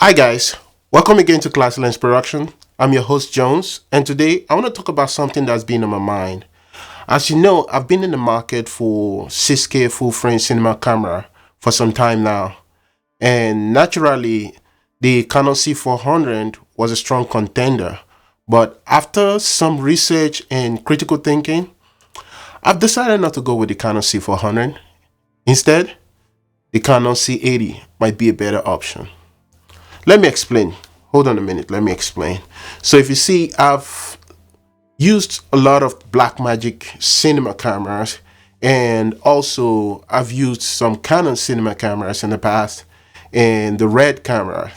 Hi guys, welcome again to Class Lens Production. I'm your host Jones, and today I want to talk about something that's been on my mind. As you know, I've been in the market for 6K full frame cinema camera for some time now, and naturally, the Canon C400 was a strong contender. But after some research and critical thinking, I've decided not to go with the Canon C400. Instead, the Canon C80 might be a better option. Let me explain. Hold on a minute. Let me explain. So if you see, I've used a lot of Blackmagic cinema cameras, and also I've used some Canon cinema cameras in the past and the Red camera.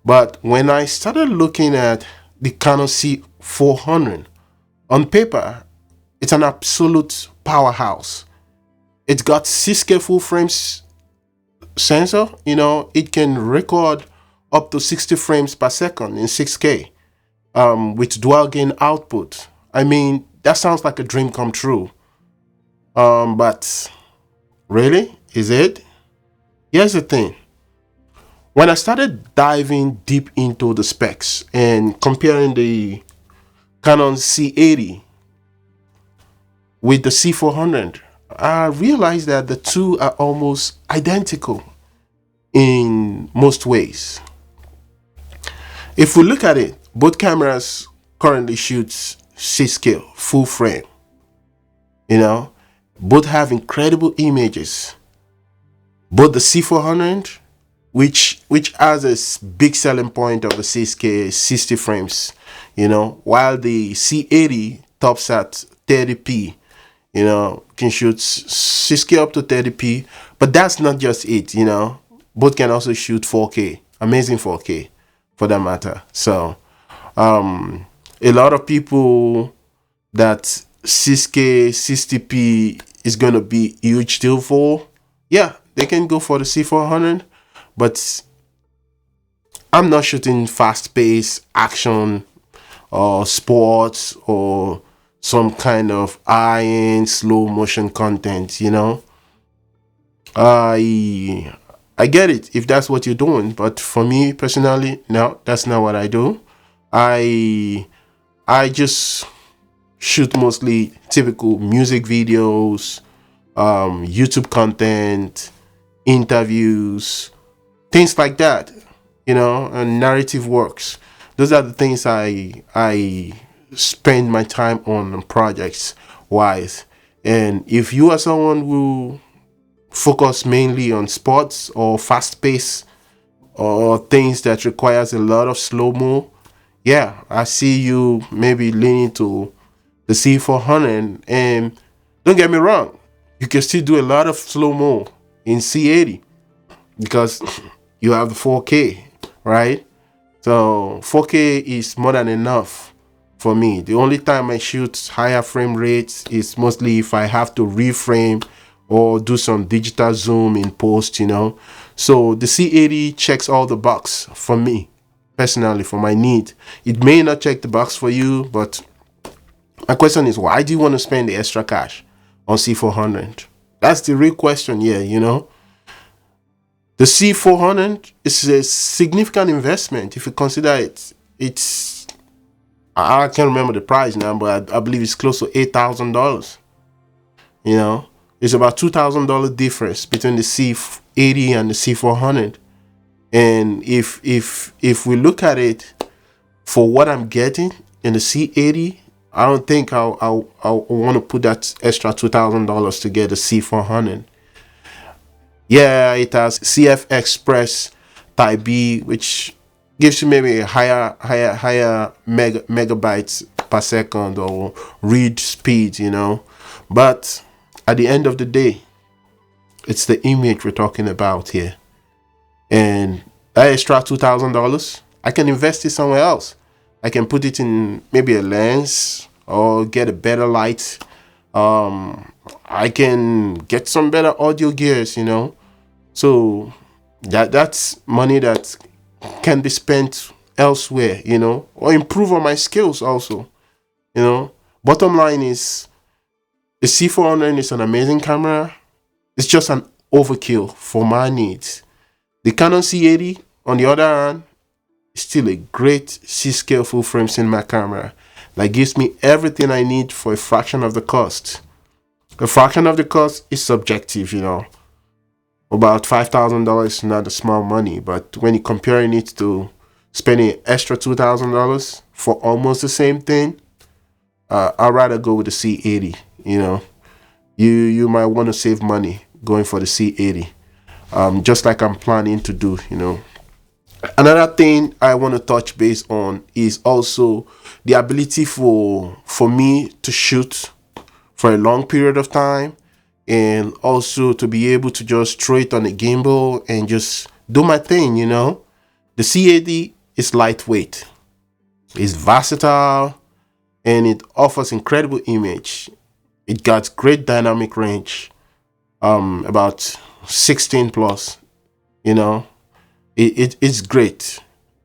But when I started looking at the Canon C400 on paper, it's an absolute powerhouse. It's got 6K full frames sensor. It can record up to 60 frames per second in 6K with dual gain output. I mean, that sounds like a dream come true. But really, is it? Here's the thing. When I started diving deep into the specs and comparing the Canon C80 with the C400, I realized that the two are almost identical in most ways. If we look at it, both cameras currently shoot 6K full frame. Both have incredible images. Both the C400, which has a big selling point of the 6K 60 frames, while the C80 tops at 30p, can shoot 6K up to 30p, but that's not just it, both can also shoot 4K, amazing 4K for that matter. So a lot of people that 6K 60p is going to be a huge deal for, yeah, they can go for the C400, but I'm not shooting fast-paced action or sports or some kind of high-end slow motion content. I get it if that's what you're doing, but for me personally, no, that's not what I do. I just shoot mostly typical music videos, YouTube content, interviews, things like that, and narrative works. Those are the things I spend my time on projects wise. And if you are someone who focus mainly on sports or fast pace or things that requires a lot of slow-mo, yeah, I see you maybe leaning to the C400. And don't get me wrong, you can still do a lot of slow-mo in C80 because you have the 4K, right? So 4K is more than enough for me. The only time I shoot higher frame rates is mostly if I have to reframe or do some digital zoom in post, So the C80 checks all the box for me, personally, for my need. It may not check the box for you, but my question is, why do you want to spend the extra cash on C400? That's the real question here, The C400 is a significant investment if you consider it. I can't remember the price now, but I believe it's close to $8,000, It's about $2,000 difference between the C80 and the C400. And if we look at it for what I'm getting in the C80, I don't think I'll want to put that extra $2,000 to get the C400. Yeah, it has CF Express Type B, which gives you maybe a higher megabytes per second or read speed, But at the end of the day, it's the image we're talking about here. And that extra $2,000, I can invest it somewhere else. I can put it in maybe a lens or get a better light. I can get some better audio gears, So that's money that can be spent elsewhere, or improve on my skills also, Bottom line is, the C400 is an amazing camera. It's just an overkill for my needs. The Canon C80, on the other hand, it's still a great C-scale full-frame cinema camera that gives me everything I need for a fraction of the cost. A fraction of the cost is subjective, you know. About $5,000 is not a small money, but when you're comparing it to spending extra $2,000 for almost the same thing, I'd rather go with the C80. You know, you might want to save money going for the C80, just like I'm planning to do. You know, another thing I want to touch base on is also the ability for me to shoot for a long period of time, and also to be able to just throw it on a gimbal and just do my thing. You know, the C80 is lightweight, it's versatile, and it offers incredible image. It got great dynamic range, about 16 plus. You know, it's great,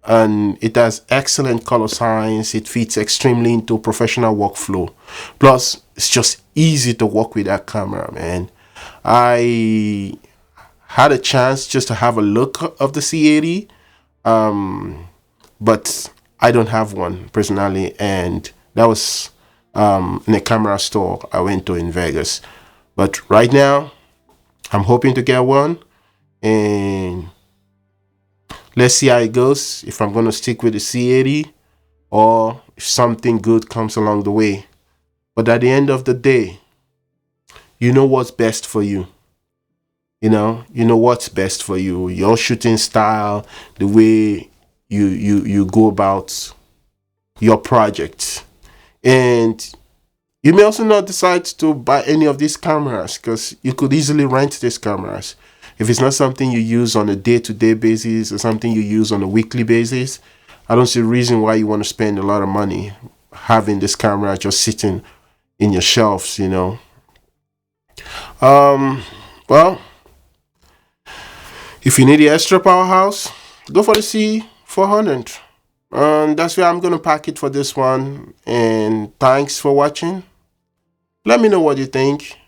and it has excellent color science. It fits extremely into professional workflow. Plus, it's just easy to work with that camera, man. I had a chance just to have a look of the C80, but I don't have one personally, and that was in a camera store I went to in Vegas. But right now, I'm hoping to get one, and let's see how it goes, if I'm going to stick with the C80 or if something good comes along the way. But at the end of the day, you know what's best for you. You know what's best for you, your shooting style, the way you go about your project. And you may also not decide to buy any of these cameras, because you could easily rent these cameras. If it's not something you use on a day-to-day basis or something you use on a weekly basis, I don't see a reason why you want to spend a lot of money having this camera just sitting in your shelves, you know. Well, if you need the extra powerhouse, go for the C400. And that's where I'm going to pack it for this one. And thanks for watching. Let me know what you think.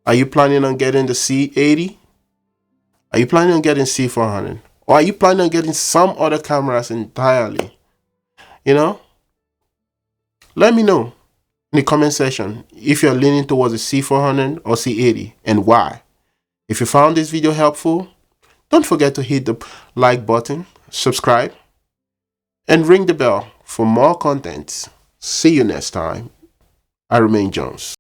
Are you planning on getting the C80? Are you planning on getting C400? Or are you planning on getting some other cameras entirely? You know? Let me know in the comment section if you're leaning towards the C400 or C80 and why. If you found this video helpful, don't forget to hit the like button, subscribe, and ring the bell for more content. See you next time. I remain Jones.